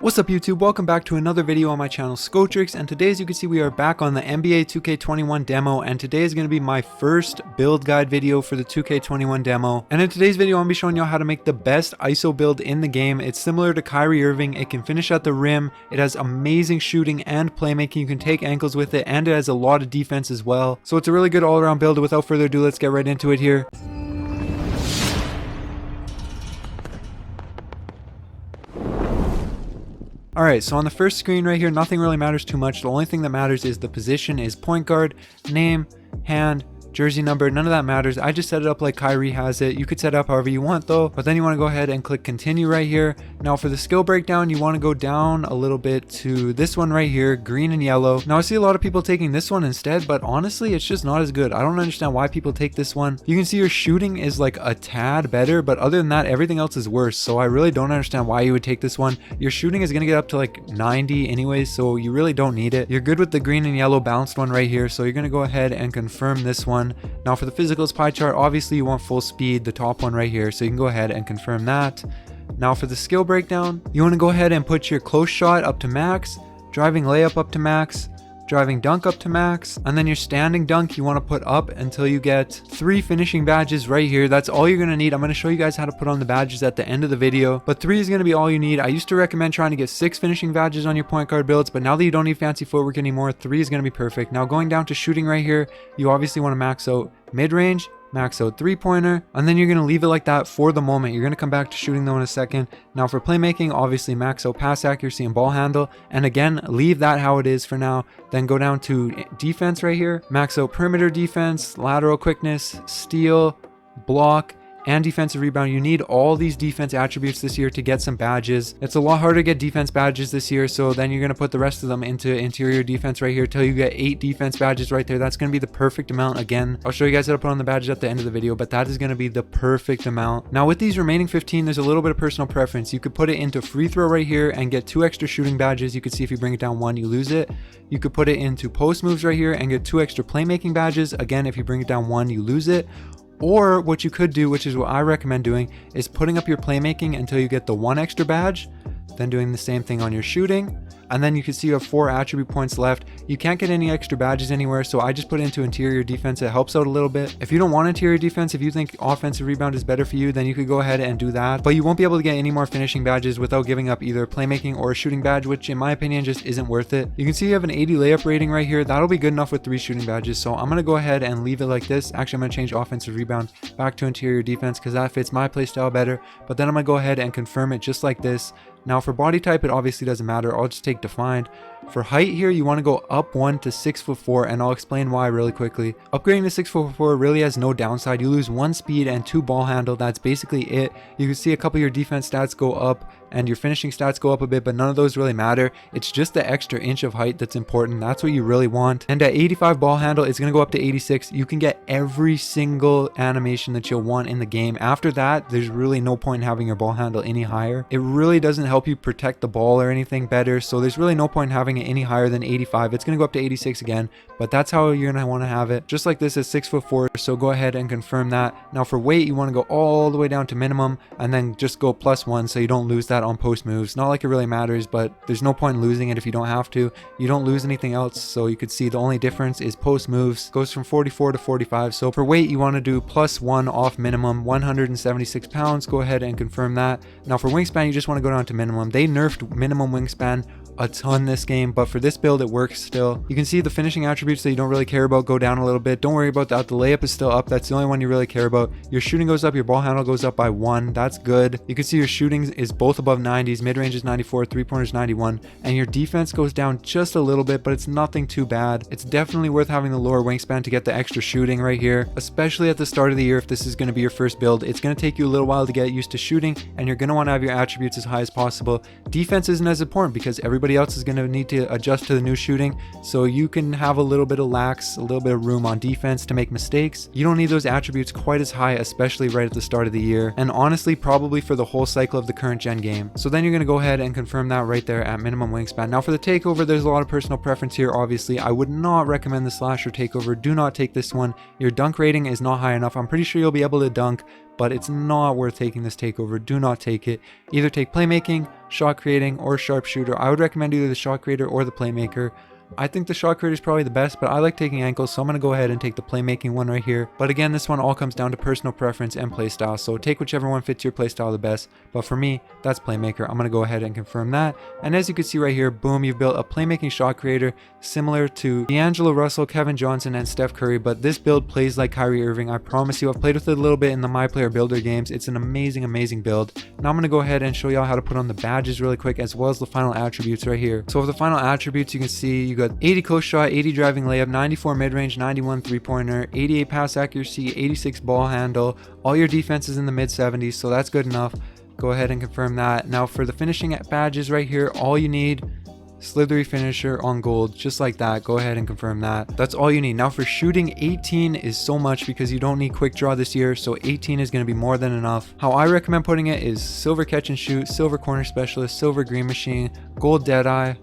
What's up YouTube, welcome back to another video on my channel Skotrix, and today as you can see we are back on the NBA 2K21 demo, and today is going to be my first build guide video for the 2K21 demo. And in today's video I'm going to be showing you how to make the best ISO build in the game. It's similar to Kyrie Irving, it can finish at the rim, it has amazing shooting and playmaking, you can take angles with it, and it has a lot of defense as well. So it's a really good all around build. Without further ado, let's get right into it here. Alright, so on the first screen right here, nothing really matters too much. The only thing that matters is the position is point guard, name, hand, jersey number, none of that matters. I just set it up like Kyrie has it. You could set it up however you want though, but then you want to go ahead and click continue right here. Now for the skill breakdown, you want to go down a little bit to this one right here, green and yellow. Now I see a lot of people taking this one instead, but honestly it's just not as good. I don't understand why people take this one. You can see your shooting is like a tad better, but other than that everything else is worse, so I really don't understand why you would take this one. Your shooting is going to get up to like 90 anyways, so you really don't need it. You're good with the green and yellow balanced one right here, so you're going to go ahead and confirm this one. Now for the physicals pie chart, obviously you want full speed, the top one right here, so you can go ahead and confirm that. Now for the skill breakdown, you want to go ahead and put your close shot up to max, driving layup up to max, driving dunk up to max, and then your standing dunk you want to put up until you get 3 finishing badges right here. That's all you're going to need. I'm going to show you guys how to put on the badges at the end of the video, but 3 is going to be all you need. I used to recommend trying to get 6 finishing badges on your point guard builds, but now that you don't need fancy footwork anymore, 3 is going to be perfect. Now going down to shooting right here, you obviously want to max out mid-range, max out 3-pointer, and then you're going to leave it like that for the moment. You're going to come back to shooting though in a second. Now for playmaking, obviously max out pass accuracy and ball handle, and again leave that how it is for now. Then go down to defense right here, max out perimeter defense, lateral quickness, steal, block, and defensive rebound. You need all these defense attributes this year to get some badges. It's a lot harder to get defense badges this year, so then you're going to put the rest of them into interior defense right here till you get 8 defense badges right there. That's going to be the perfect amount. Again, I'll show you guys how to put on the badges at the end of the video, but that is going to be the perfect amount. Now with these remaining 15, there's a little bit of personal preference. You could put it into free throw right here and get 2 extra shooting badges. You can see if you bring it down 1, you lose it. You could put it into post moves right here and get 2 extra playmaking badges. Again, if you bring it down 1, you lose it. Or what you could do, which is what I recommend doing, is putting up your playmaking until you get the 1 extra badge, then doing the same thing on your shooting, and then you can see you have 4 attribute points left. You can't get any extra badges anywhere, so I just put it into interior defense. It helps out a little bit. If you don't want interior defense, if you think offensive rebound is better for you, then you could go ahead and do that, but you won't be able to get any more finishing badges without giving up either playmaking or a shooting badge, which in my opinion just isn't worth it. You can see you have an 80 layup rating right here. That'll be good enough with 3 shooting badges, so I'm going to go ahead and leave it like this. Actually, I'm going to change offensive rebound back to interior defense because that fits my playstyle better, but then I'm going to go ahead and confirm it just like this. Now for body type, it obviously doesn't matter. I'll just take defined. For height here, you want to go up 1 to 6'4", and I'll explain why really quickly. Upgrading to 6'4" really has no downside. You lose 1 speed and 2 ball handle. That's basically it. You can see a couple of your defense stats go up and your finishing stats go up a bit, but none of those really matter. It's just the extra inch of height that's important. That's what you really want. And at 85 ball handle, it's going to go up to 86. You can get every single animation that you'll want in the game. After that, there's really no point in having your ball handle any higher. It really doesn't help you protect the ball or anything better, so there's really no point in having it any higher than 85. It's going to go up to 86 again, but that's how you're going to want to have it, just like this at 6'4", so go ahead and confirm that. Now for weight, you want to go all the way down to minimum and then just go +1 so you don't lose that on post moves. Not like it really matters, but there's no point in losing it if you don't have to. You don't lose anything else, so you could see the only difference is post moves goes from 44 to 45. So for weight, you want to do +1 off minimum, 176 pounds. Go ahead and confirm that. Now for wingspan, you just want to go down to minimum. They nerfed minimum wingspan a ton this game, but for this build it works still. You can see the finishing attributes that you don't really care about go down a little bit. Don't worry about that. The layup is still up. That's the only one you really care about. Your shooting goes up, your ball handle goes up by 1. That's good. You can see your shooting is both above 90s, mid-range is 94, 3-pointers 91, and your defense goes down just a little bit, but it's nothing too bad. It's definitely worth having the lower wingspan to get the extra shooting right here, especially at the start of the year. If this is going to be your first build, it's going to take you a little while to get used to shooting, and you're going to want to have your attributes as high as possible. Defense isn't as important because everybody else is going to need to adjust to the new shooting, so you can have a little bit of lax, a little bit of room on defense to make mistakes. You don't need those attributes quite as high, especially right at the start of the year, and honestly probably for the whole cycle of the current gen game. So then you're going to go ahead and confirm that right there at minimum wingspan. Now for the takeover, there's a lot of personal preference here. Obviously I would not recommend the slasher takeover. Do not take this one. Your dunk rating is not high enough. I'm pretty sure you'll be able to dunk, but it's not worth taking this takeover. Do not take it. Either take playmaking, shot creating, or sharpshooter. I would recommend either the shot creator or the playmaker. I think the shot creator is probably the best, but I like taking ankles, so I'm going to go ahead and take the playmaking one right here. But again, this one all comes down to personal preference and playstyle, so take whichever one fits your playstyle the best. But for me, that's playmaker. I'm going to go ahead and confirm that. And as you can see right here, boom, you've built a playmaking shot creator similar to D'Angelo Russell, Kevin Johnson, and Steph Curry, but this build plays like Kyrie Irving. I promise you, I've played with it a little bit in the My Player Builder games. It's an amazing, amazing build. Now I'm going to go ahead and show y'all how to put on the badges really quick, as well as the final attributes right here. So for the final attributes, you can see you got 80 close shot, 80 driving layup, 94 mid-range, 91 three-pointer, 88 pass accuracy, 86 ball handle. All your defense is in the mid-70s, so that's good enough. Go ahead and confirm that. Now for the finishing badges right here, all you need, slithery finisher on gold, just like that. Go ahead and confirm that. That's all you need. Now for shooting, 18 is so much because you don't need quick draw this year, so 18 is going to be more than enough. How I recommend putting it is silver catch and shoot, silver corner specialist, silver green machine, gold deadeye,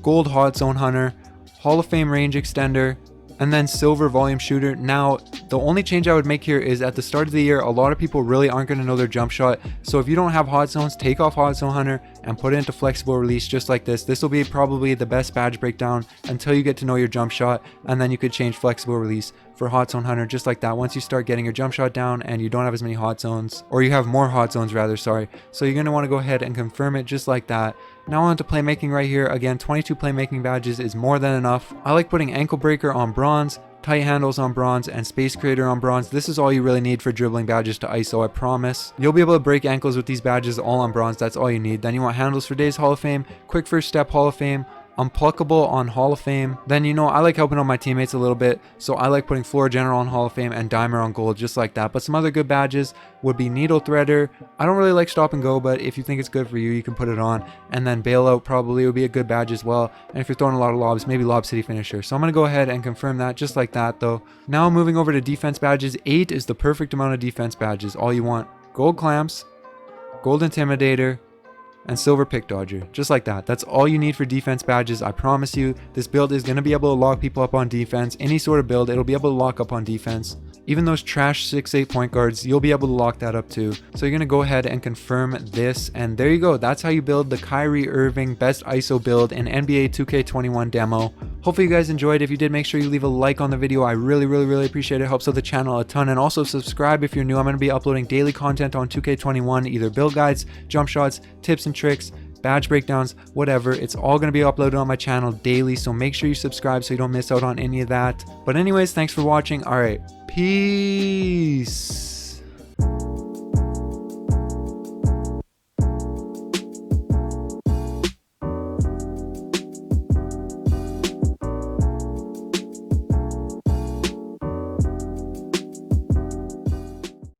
gold hot zone hunter, Hall of Fame range extender, and then silver volume shooter. Now, the only change I would make here is at the start of the year, a lot of people really aren't going to know their jump shot. So if you don't have hot zones, take off hot zone hunter and put it into flexible release just like this. This will be probably the best badge breakdown until you get to know your jump shot, and then you could change flexible release for hot zone hunter just like that once you start getting your jump shot down and you don't have as many hot zones, or you have more hot zones rather, sorry. So you're going to want to go ahead and confirm it just like that. Now on to playmaking right here. Again, 22 playmaking badges is more than enough. I like putting ankle breaker on bronze, tight handles on bronze, and space creator on bronze. This is all you really need for dribbling badges to ISO, I promise. You'll be able to break ankles with these badges all on bronze. That's all you need. Then you want handles for days Hall of Fame, quick first step Hall of Fame, unpluckable on Hall of Fame. Then, you know, I like helping out my teammates a little bit, so I like putting floor general on Hall of Fame and dimer on gold, just like that. But some other good badges would be needle threader. I don't really like stop and go, but if you think it's good for you, you can put it on. And then bailout probably would be a good badge as well. And if you're throwing a lot of lobs, maybe lob city finisher. So I'm going to go ahead and confirm that just like that though. Now moving over to defense badges, 8 is the perfect amount of defense badges. All you want: gold clamps, gold intimidator, and silver pick dodger, just like that. That's all you need for defense badges. I promise you, this build is going to be able to lock people up on defense. Any sort of build, it'll be able to lock up on defense. Even those trash 6'8" point guards, you'll be able to lock that up too. So you're going to go ahead and confirm this, and there you go. That's how you build the Kyrie Irving best ISO build in NBA 2K21 demo. Hopefully you guys enjoyed. If you did, make sure you leave a like on the video. I really appreciate it. It helps out the channel a ton. And also subscribe if you're new. I'm going to be uploading daily content on 2K21, either build guides, jump shots, tips and tricks, badge breakdowns, whatever. It's all going to be uploaded on my channel daily, so make sure you subscribe so you don't miss out on any of that. But anyways, thanks for watching. All right, peace.